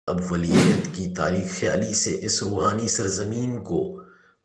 اولیت کی تاریخ خیالی سے اس روحانی سرزمین کو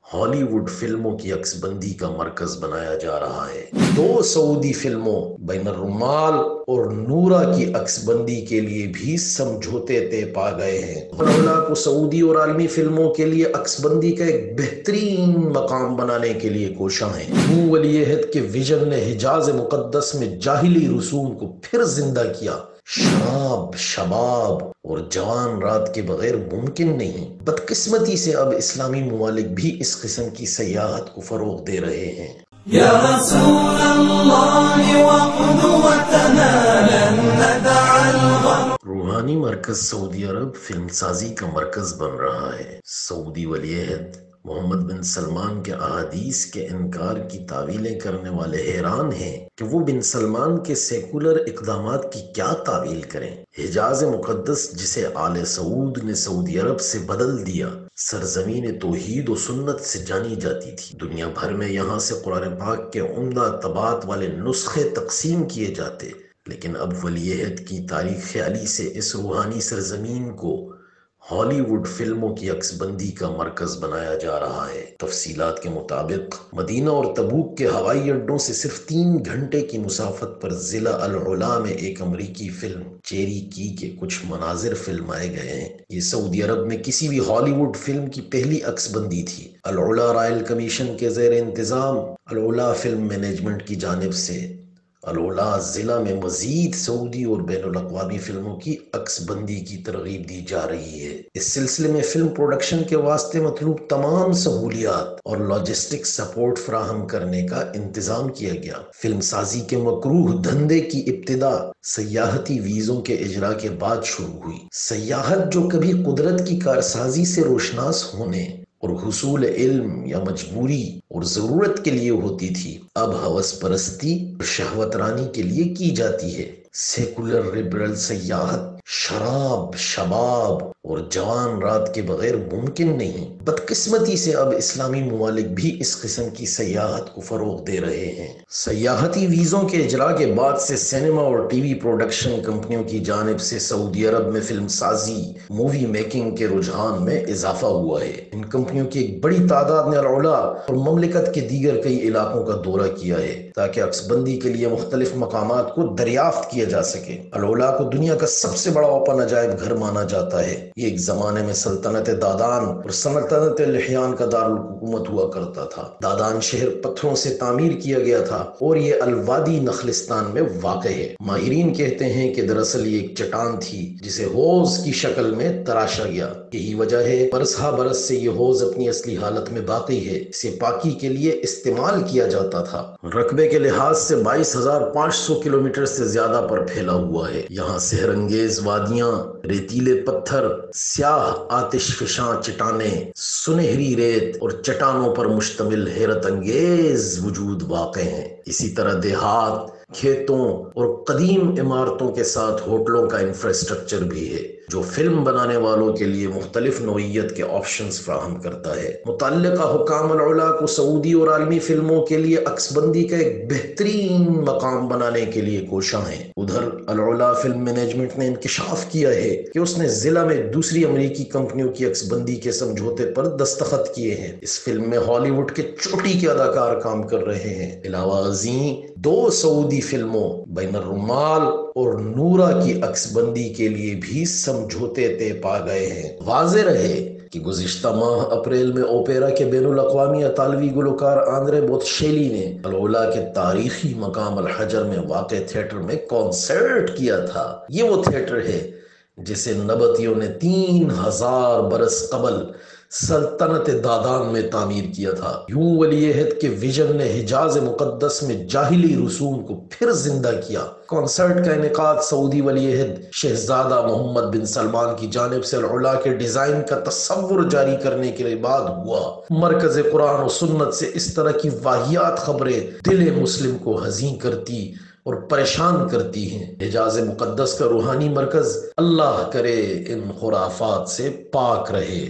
ہالی ووڈ فلموں کی عکس بندی کا مرکز بنایا جا رہا ہے۔ دو سعودی فلموں بین الرمال اور نورا کی عکس بندی کے لیے بھی سمجھوتے طے پا گئے ہیں۔ علماء کو سعودی اور عالمی فلموں کے لیے عکس بندی کا ایک بہترین مقام بنانے کے لیے کوشاں ہیں۔ یوں ولی عہد کے ویژن نے حجاز مقدس میں جاہلی رسوم کو پھر زندہ کیا۔ شراب، شباب اور جوان رات کے بغیر ممکن نہیں۔ بدقسمتی سے اب اسلامی ممالک بھی اس قسم کی سیاحت کو فروغ دے رہے ہیں۔ یا رسول اللہ وقدوتنا لن ندع الغر۔ روحانی مرکز سعودی عرب فلم سازی کا مرکز بن رہا ہے۔ سعودی ولی عہد محمد بن سلمان کے احادیث کے انکار کی تعویلیں کرنے والے حیران ہیں کہ وہ بن سلمان کے سیکولر اقدامات کی کیا تعویل کریں۔ حجاز مقدس جسے آل سعود نے سعودی عرب سے بدل دیا، سرزمین توحید و سنت سے جانی جاتی تھی۔ دنیا بھر میں یہاں سے قرآن پاک کے عمدہ طبعات والے نسخے تقسیم کیے جاتے، لیکن اب ولی عہد کی تاریخ خیالی سے اس روحانی سرزمین کو ہالی ووڈ فلموں کی عکس بندی کا مرکز بنایا جا رہا ہے۔ تفصیلات کے مطابق مدینہ اور تبوک کے ہوائی اڈوں سے صرف 3 گھنٹے کی مسافت پر ضلع العلا میں ایک امریکی فلم چیری کی کے کچھ مناظر فلمائے گئے ہیں۔ یہ سعودی عرب میں کسی بھی ہالی ووڈ فلم کی پہلی عکس بندی تھی۔ العلا رائل کمیشن کے زیر انتظام العلا فلم مینجمنٹ کی جانب سے العلا ضلع میں مزید سعودی اور بین الاقوامی فلموں کی عکس بندی کی ترغیب دی جا رہی ہے۔ اس سلسلے میں فلم پروڈکشن کے واسطے مطلوب تمام سہولیات اور لاجسٹک سپورٹ فراہم کرنے کا انتظام کیا گیا۔ فلم سازی کے مکروہ دھندے کی ابتدا سیاحتی ویزوں کے اجرا کے بعد شروع ہوئی۔ سیاحت جو کبھی قدرت کی کارسازی سے روشناس ہونے اور حصول علم یا مجبوری اور ضرورت کے لیے ہوتی تھی، اب ہوس پرستی اور شہوت رانی کے لیے کی جاتی ہے۔ سیکولر لبرل سیاحت شراب، شباب اور جوان رات کے بغیر ممکن نہیں۔ بدقسمتی سے اب اسلامی ممالک بھی اس قسم کی سیاحت کو فروغ دے رہے ہیں۔ سیاحتی ویزوں کے اجرا کے بعد سے سینما اور ٹی وی پروڈکشن کمپنیوں کی جانب سے سعودی عرب میں فلم سازی، مووی میکنگ کے رجحان میں اضافہ ہوا ہے۔ ان کمپنیوں کی ایک بڑی تعداد نے العلا اور مملکت کے دیگر کئی علاقوں کا دورہ کیا ہے تاکہ عکس بندی کے لیے مختلف مقامات کو دریافت کیا جا سکے۔ العلا کو دنیا کا سب سے بڑا اوپن عجائب گھر مانا جاتا ہے۔ یہ ایک زمانے میں سلطنت دادان اور سلطنت لحیان کا دارالحکومت ہوا کرتا تھا۔ دادان شہر پتھروں سے تعمیر کیا گیا تھا اور یہ الوادی نخلستان میں واقع ہے۔ ماہرین کہتے ہیں کہ دراصل یہ ایک چٹان تھی جسے حوض کی شکل میں تراشا گیا۔ یہی وجہ ہے برس ہا برس سے یہ حوض اپنی اصلی حالت میں باقی ہے۔ اسے پاکی کے لیے استعمال کیا جاتا تھا۔ رقبے کے لحاظ سے 22,500 کلومیٹر سے زیادہ پر پھیلا ہوا ہے۔ یہاں سحر انگیز وادیاں، ریتیلے پتھر، سیاہ آتش فشاں چٹانیں، سنہری ریت اور چٹانوں پر مشتمل حیرت انگیز وجود واقع ہیں۔ اسی طرح دیہات، کھیتوں اور قدیم عمارتوں کے ساتھ ہوٹلوں کا انفراسٹرکچر بھی ہے جو فلم بنانے والوں کے لیے مختلف نوعیت کے آپشنز فراہم کرتا ہے۔ متعلقہ حکام العلا کو سعودی اور عالمی فلموں کے لیے عکس بندی کا ایک بہترین مقام بنانے کے لیے کوشاں ہیں۔ ادھر العلا فلم مینجمنٹ نے انکشاف کیا ہے کہ اس نے ضلع میں دوسری امریکی کمپنیوں کی عکس بندی کے سمجھوتے پر دستخط کیے ہیں۔ اس فلم میں ہالی ووڈ کے چوٹی کے اداکار کام کر رہے ہیں۔ علاوہ ازیں 2 سعودی فلموں بین الرمال اور نورا کی عکس بندی کے لیے بھی سمجھوتے طے پا گئے ہیں۔ واضح رہے کہ گزشتہ ماہ اپریل میں اوپیرا کے بین الاقوامی اطالوی گلوکار آندرے بوتشیلی نے العلا کے تاریخی مقام الحجر میں واقع تھیٹر میں کنسرٹ کیا تھا۔ یہ وہ تھیٹر ہے جسے نبطیوں نے 3000 برس قبل سلطنت دادان میں تعمیر کیا تھا۔ یوں ولی عہد کے ویژن نے حجاز مقدس میں جاہلی رسوم کو پھر زندہ کیا۔ کنسرٹ کا انعقاد سعودی ولی عہد شہزادہ محمد بن سلمان کی جانب سے العلا کے ڈیزائن کا تصور جاری کرنے کے بعد ہوا۔ مرکز قرآن و سنت سے اس طرح کی واہیات خبریں دل مسلم کو حزین کرتی اور پریشان کرتی ہیں۔ حجاز مقدس کا روحانی مرکز اللہ کرے ان خرافات سے پاک رہے۔